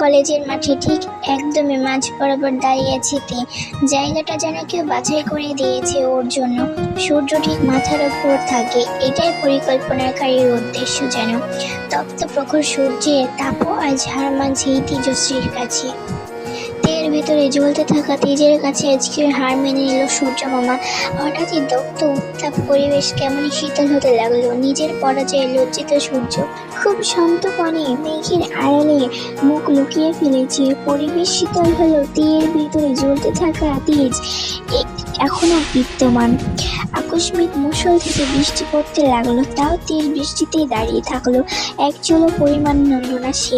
কলেজের মাঠে ঠিক একদমই মাঝ বরাবর দাঁড়িয়ে আছে তে। জায়গাটা যেন কেউ বাছাই করে দিয়েছে ওর জন্য। সূর্য ঠিক মাথার ওপর থাকে, এটাই পরিকল্পনাকারীর উদ্দেশ্য। যেন তপ্ত প্রখর সূর্যের তাপও আজ হার মানছে তেজশ্রীর কাছে। তের ভেতরে জ্বলতে থাকা তেজের কাছে আজকের হার মেনে নিল সূর্য মামা। হঠাৎই দগ্ধ উত্তাপ পরিবেশ কেমন শীতল হতে লাগলো। নিজের পরাজয়ে লজ্জিত সূর্য খুব সন্তর্পণে মেঘের আড়ালে মুখ লুকিয়ে ফেলেছে। পরিবেশ শীতল হলো, তের ভেতরে জ্বলতে থাকা তেজ এখনো বিদ্যমান। আকস্মিক মুষল থেকে বৃষ্টি পড়তে লাগলো, তাও তের বৃষ্টিতেই দাঁড়িয়ে থাকলো। এক চুলো পরিমাণ নড়ল না সে।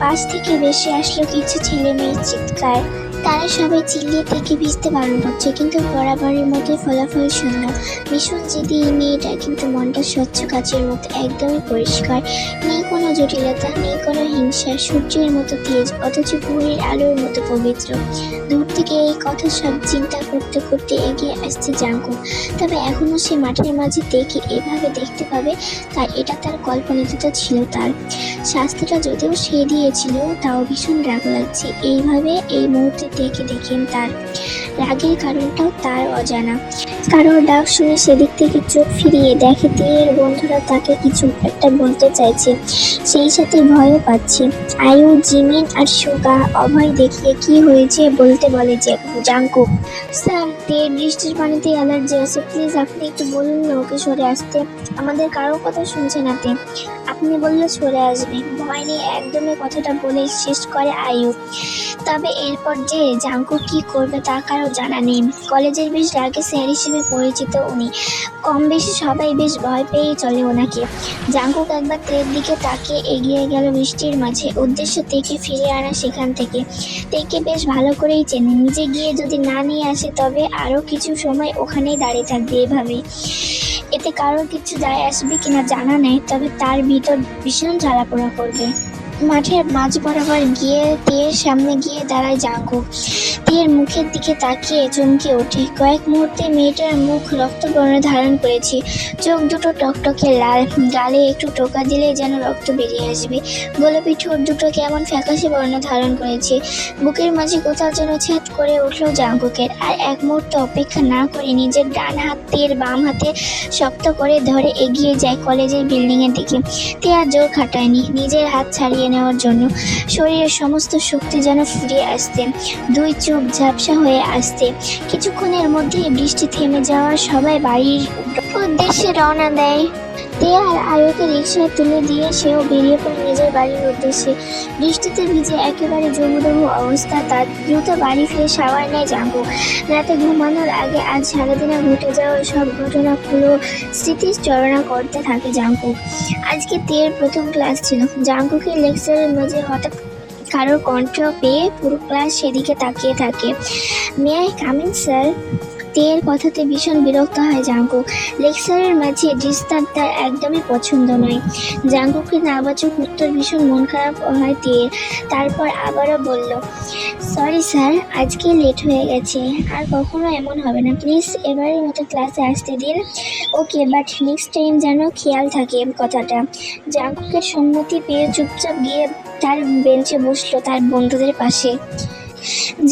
পাশ থেকে ভেসে আসলো কিছু ছেলে মেয়ের চিৎকার। তারা সবাই চিল্লিয়ে থেকে ভিজতে বারণ করছে, কিন্তু বরাবরের মধ্যে ফলাফল শূন্য। ভীষণ জেদি এই মেয়েটা, কিন্তু মনটা স্বচ্ছ কাচের মতো, একদমই পরিষ্কার। নেই কোনো জটিলতা, নেই কোনো হিংসা। সূর্যের মতো তেজ, অথচ ভোরের আলোর মতো পবিত্র। দূর থেকে এই কথা সব চিন্তা করতে করতে এগিয়ে আসছে জাঙ্কুক। তবে এখনো সে মাঠের মাঝে দেখে এভাবে দেখতে পাবে, তার এটা তার কল্পনাতে তো ছিল। তার শাস্তিটা যদিও সে দিয়েছিল, তাও ভীষণ রাগ লাগছে এইভাবে এই মুহূর্তে দেখে দেখে। তার রাগের কারণটাও তার অজানা। কারোর ডাক শুনে সেদিক থেকে চোখ ফিরিয়ে দেখে তের বন্ধুরা তাকে কিছু একটা বলতে চাইছে, সেই সাথে ভয়ও পাচ্ছে। আয়ু, জিমিন আর সুগা অভয় দেখিয়ে কি হয়েছে বলতে বলে যে জাঙ্কুক। স্যার, তের বৃষ্টির পানিতে অ্যালার্জি আছে, প্লিজ আপনি একটু বলুন না ওকে সরে আসতে। আমাদের কারোর কথা শুনছে না তে, আপনি বললে সরে আসবে। ভয় নিয়ে একদমই কথাটা বলে শেষ করে আয়ু। তবে এরপর যে জাঙ্কুক কি করবে তা কারো জানা নেই। কলেজের বেশ রাগে স্যার হিসেবে পরিচিত উনি, কম বেশি সবাই বেশ ভয় পেয়েই চলে ওনাকে। জাঙ্কুক একবার তের দিকে তাকিয়ে এগিয়ে গেল বৃষ্টির মাঝে, উদ্দেশ্য তেকে ফিরে আনা সেখান থেকে। তেকে বেশ ভালো করেই চেনে, নিজে গিয়ে যদি না নিয়ে আসে তবে আরও কিছু সময় ওখানেই দাঁড়িয়ে থাকবে এভাবেই। এতে কারোর কিছু যায় আসবে কিনা জানা নেই, তবে তার ভিতর ভীষণ জ্বালাপোড়া করবে। মাঠের মাঝ বরাবর গিয়ে তের সামনে গিয়ে দাঁড়ায় জাঙ্কুক। তের মুখের দিকে তাকিয়ে চমকে ওঠে। কয়েক মুহূর্তে মেয়েটার মুখ রক্তবর্ণ ধারণ করেছে, চোখ দুটো টকটকে লাল, গালে একটু টোকা দিলে যেন রক্ত বেরিয়ে আসবে। গোলাপি ঠোঁট দুটো কেমন ফ্যাকাশে বর্ণ ধারণ করেছে। বুকের মাঝে কোথাও যেন ছ্যাদ করে উঠল জাঙ্কুকের। আর এক মুহূর্ত অপেক্ষা না করে নিজের ডান হাত তের বাম হাতে শক্ত করে ধরে এগিয়ে যায় কলেজের বিল্ডিংয়ের দিকে। তে আর জোর খাটায়নি নিজের হাত ছাড়িয়ে নেওয়ার জন্য। শরীরের সমস্ত শক্তি যেন ফিরিয়ে আসতে, দুই চোখ ঝাপসা হয়ে আসতে। কিছুক্ষণের মধ্যেই বৃষ্টি থেমে যাওয়ার সবাই বাড়ির উদ্দেশ্যে রওনা দেয়। তে আর আয়ুকে রিকশায় তুলে দিয়ে সেও বেরিয়ে পড়ে নিজের বাড়ির উদ্দেশ্যে। বৃষ্টিতে ভিজে একেবারে জবুদবু অবস্থা তার। দ্রুত বাড়ি ফিরে শাওয়ার নেয় জাঙ্কুক। রাতে ঘুমানোর আগে আজ সারাদিনে ঘটে যাওয়া সব ঘটনাগুলো স্মৃতিচারণা করতে থাকে জাঙ্কুক। আজকে তের প্রথম ক্লাস ছিল। জাঙ্কুকের লেকচারের মাঝে হঠাৎ কারোর কণ্ঠ পেয়ে পুরো ক্লাস সেদিকে তাকিয়ে থাকে। May I come in sir? তের কথাতে ভীষণ বিরক্ত হয় জাঙ্কুক। লেকচারের মাঝে ডিস্টার্ব তার একদমই পছন্দ নয়। জাঙ্কুকের নাবাচক উত্তর ভীষণ মন খারাপ হয় তের। তারপর আবারও বলল, সরি স্যার, আজকে লেট হয়ে গেছে, আর কখনো এমন হবে না, প্লিজ এবারের মতো ক্লাসে আসতে দিন। ওকে, বাট নেক্সট টাইম যেন খেয়াল থাকে কথাটা। জাঙ্কুকের সম্মতি পেয়ে চুপচাপ গিয়ে তার বেঞ্চে বসলো তার বন্ধুদের পাশে।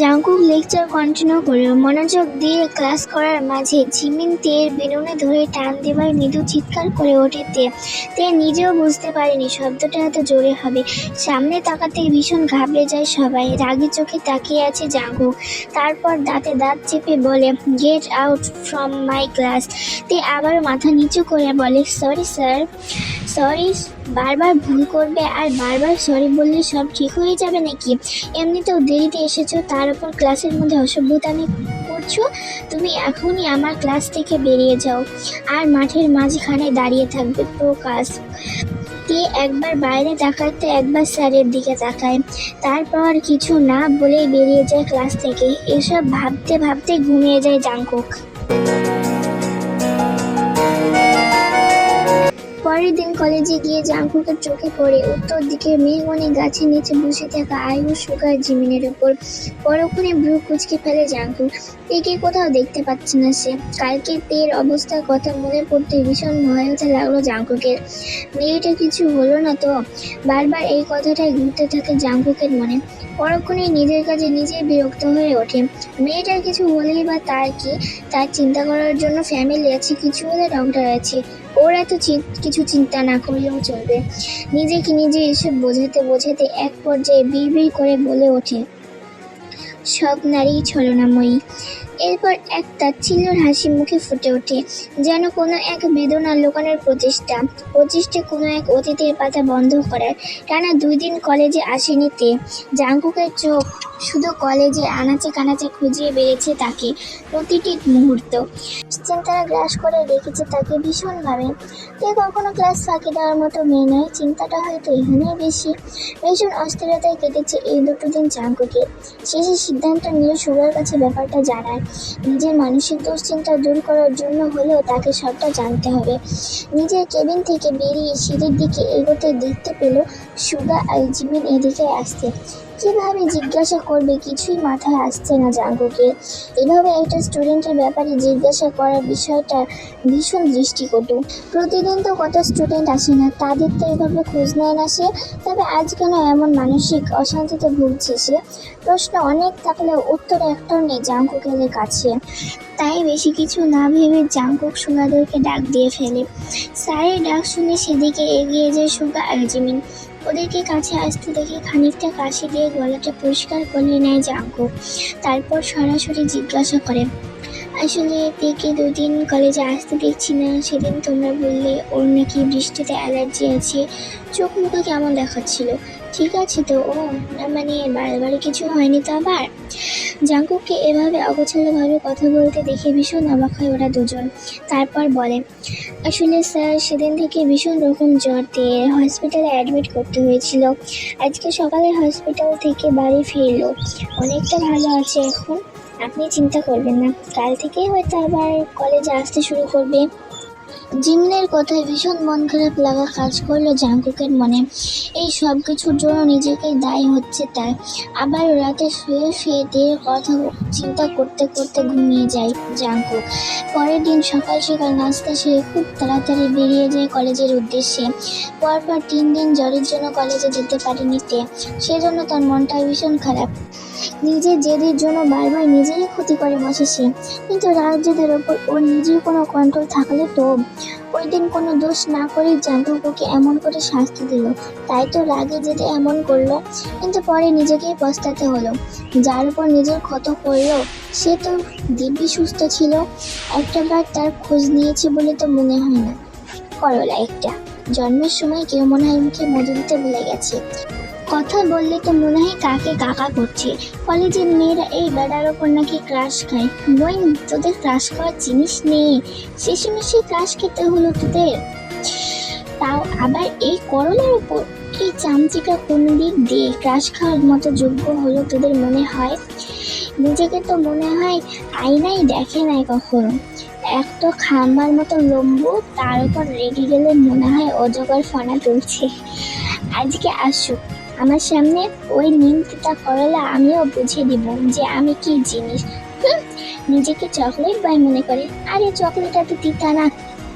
জাঙ্কুক লেকচার কন্টিনিউ করলো। মনোযোগ দিয়ে ক্লাস করার মাঝে জিমিন তের বেলুনে ধরে টান দেবার মৃদু চিৎকার করে ওঠে তে নিজেও বুঝতে পারেনি শব্দটা এত জোরে হবে। সামনে তাকাতে ভীষণ ঘাবড়ে যায় সবাই। রাগি চোখে তাকিয়ে আছে জাঙ্কুক। তারপর দাঁতে দাঁত চেপে বলে, get out from my class. তে আবার মাথা নিচু করে বলে, সরি স্যার। সরি বারবার ভুল করবে আর বারবার সরি বললে সব ঠিক হয়ে যাবে নাকি? এমনিতেও দেরিতে এসেছো, তার উপর ক্লাসের মধ্যে অসভ্যতামি করছো। তুমি এখনই আমার ক্লাস থেকে বেরিয়ে যাও, আর মাঠের মাঝখানে দাঁড়িয়ে থাকবে প্রকাশ। তে একবার বাইরে তাকাতে একবার স্যারের দিকে তাকায়, তারপর কিছু না বলেই বেরিয়ে যায় ক্লাস থেকে। এসব ভাবতে ভাবতে ঘুমিয়ে যায় জাঙ্কুক। পরের দিন কলেজে গিয়ে জাংকুকের চোখে পড়ে উত্তর দিকের মেহগনি গাছের নিচে বসে থাকা আয়ুষ, সুগার, জিমিনের উপর। পরক্ষণে ভ্রু কুঁচকে ফেলে জাংকুক। একে কোথাও দেখতে পাচ্ছে না সে। কালকে তের অবস্থার কথা মনে পড়তে ভীষণ ভয় হতে লাগলো জাংকুকের। মেয়েটা কিছু হলো না তো? বারবার এই কথাটাই ঘুরতে থাকে জাংকুকের মনে। পরক্ষণে নিজের কাজে নিজেই বিরক্ত হয়ে ওঠে। মেয়েটার কিছু হলেই বা তার কি? তার চিন্তা করার জন্য ফ্যামিলি আছে, কিছু হলে ডক্টর আছে। ওর এত কিছু চিন্তা না করলেও চলবে। নিজেকে নিজে এসব বোঝাতে বোঝাতে এক পর্যায়ে বিড়বিড় করে বলে ওঠে, সব নারী ছলনাময়ী। এরপর এক তাচ্ছিল্যের হাসি মুখে ফুটে ওঠে, যেন কোনো এক বেদনা লুকানোর প্রচেষ্টা কোনো এক অতীতের পাতা বন্ধ করার। টানা 2 দিন কলেজে আসেনি তে। জাংকুকের চোখ শুধু কলেজে আনাচে কানাচে খুঁজিয়ে বেড়েছে তাকে প্রতিটি মুহূর্ত। চিন্তারা গ্রাস করে রেখেছে তাকে ভীষণভাবে। তে কখনো ক্লাস ফাঁকি দেওয়ার মতো মেয়ে নয়। চিন্তাটা হয়তো এখানেই বেশি। ভীষণ অস্থিরতায় কেটেছে এই 2 দিন জাংকুকের। শেষে সিদ্ধান্ত নিয়ে সুগার কাছে ব্যাপারটা জানায়। নিজের মানসিক দুশ্চিন্তা দূর করার জন্য হলেও তাকে সবটা জানতে হবে। নিজের কেবিন থেকে বেরিয়ে সিঁড়ির দিকে এগোতে দেখতে পেল সুগা আর জিমিন এদিকে আসছে। কিভাবে জিজ্ঞাসা করবে কিছুই মাথায় আসছে না জাংকুকের। এভাবে একটা স্টুডেন্টের ব্যাপারে জিজ্ঞাসা করার বিষয়টা ভীষণ দৃষ্টিকটু। প্রতিদিন তো কত স্টুডেন্ট আসে না, তাদের তো এভাবে খোঁজ নেয় না সে। তবে আজ কেন এমন মানসিক অশান্তিতে ভুগছে সে? প্রশ্ন অনেক থাকলেও উত্তর একটাও নেই জাংকুকের কাছে। তাই বেশি কিছু না ভেবে জাংকুক সুগাদেরকে ডাক দিয়ে ফেলে। স্যারের ডাক শুনে সেদিকে এগিয়ে যায় সুগা আর জিমিন। ওদেরকে কাছে আসতে দেখে খানিকটা কাশি দিয়ে গলাটা পরিষ্কার করে নেয় জাংকুক। তারপর সরাসরি জিজ্ঞাসা করে, আসলে তেকে 2 দিন কলেজে আসতে দেখছি না। সেদিন তোমরা বললে ওর নাকি বৃষ্টিতে অ্যালার্জি আছে। চোখ মুখে কেমন দেখাচ্ছিল? ঠিক আছে তো ও? না মানে বাড়ি কিছু হয়নি তো আবার? জাংকুককে এভাবে অগোছালোভাবে কথা বলতে দেখে ভীষণ অবাক হয় ওরা দুজন। তারপর বলে, আসলে স্যার সেদিন থেকে ভীষণ রকম জ্বর দিয়ে হসপিটালে অ্যাডমিট করতে হয়েছিল। আজকে সকালে হসপিটাল থেকে বাড়ি ফিরলো, অনেকটা ভালো আছে এখন। আপনি চিন্তা করবেন না, কাল থেকেই হয়তো আবার কলেজে আসতে শুরু করবে। জিমিনের কথায় ভীষণ মন খারাপ লাগা কাজ করলো জাংকুকের মনে। এই সব কিছুর জন্য নিজেকে দায়ী হচ্ছে তার। আবার রাতে শুয়ে শুয়ে তের কথা চিন্তা করতে করতে ঘুমিয়ে যায় জাংকুক। পরের দিন সকাল সকাল নাস্তা সেরে খুব তাড়াতাড়ি বেরিয়ে যায় কলেজের উদ্দেশ্যে। পরপর 3 দিন জ্বরের জন্য কলেজে যেতে পারেনি তে। সেজন্য তার মনটা ভীষণ খারাপ। নিজের জেদের জন্য বারবার নিজেরই ক্ষতি করে বসে সে। কিন্তু রাগ জেদের ওপর ওর নিজের কোনো কন্ট্রোল থাকলে তো। ওই দিন কোনো দোষ না করেই জাংকুককে এমন করে শাস্তি দিল, তাই তো রাগে জেদে এমন করলো। কিন্তু পরে নিজেকেই পস্তাতে হলো। যার উপর নিজের ক্ষত করলো সে তো দিব্যি সুস্থ ছিল। একটাবার তার খোঁজ নিয়েছে বলে তো মনে হয় না। করলা একটা। জন্মের সময় কেউ মনে হয় মুখে মধু দিতে ভুলে গেছে। কথা বললে তো মনে হয় কাকে কাকা করছে। কলেজের মেয়েরা এই বেড়ার ওপর নাকি ক্রাশ খায়। বইন, তোদের ক্রাশ খাওয়ার জিনিস নেই। শেষমেশে ক্রাশ খেতে হলো তোদের, তাও আবার এই করলার ওপর। এই চামচিকা কোন দিক দিয়ে ক্রাশ খাওয়ার মতো যোগ্য হলো তোদের মনে হয়? নিজেকে তো মনে হয় আয়নায় দেখে নাই কখনো। এক তো খাম্বার মতো লম্বু, তার উপর রেগে গেলে মনে হয় অজগর ফনা তুলছে। আজকে আসুক আমার সামনে ওই নিম তিতা করলা, আমিও বুঝিয়ে দিব যে আমি কি জিনিস। নিজেকে চকলেট বয় মনে করে। আরে চকলেট এত তিতা না।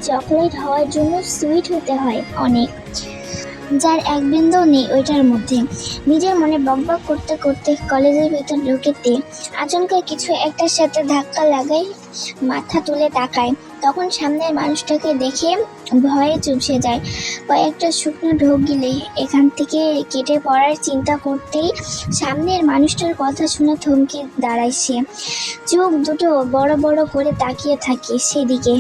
চকলেট হওয়ার জন্য সুইট হতে হয় অনেক, যার এক বিন্দুও নেই ওইটার মধ্যে। নিজের মনে বকবক করতে করতে কলেজের ভিতর ঢুকেতে আচমকা কিছু একটার সাথে ধাক্কা লাগাই মাথা তুলে তাকায়। তখন সামনের মানুষটাকে দেখে ভয়ে চুপসে যায়। কয়েকটা শুকনো ঢোক গিলে এখান থেকে কেটে পড়ার চিন্তা করতেই সামনের মানুষটার কথা শুনে থমকে দাঁড়ায় সে। চোখ দুটো বড় বড় করে তাকিয়ে থাকে সেদিকে।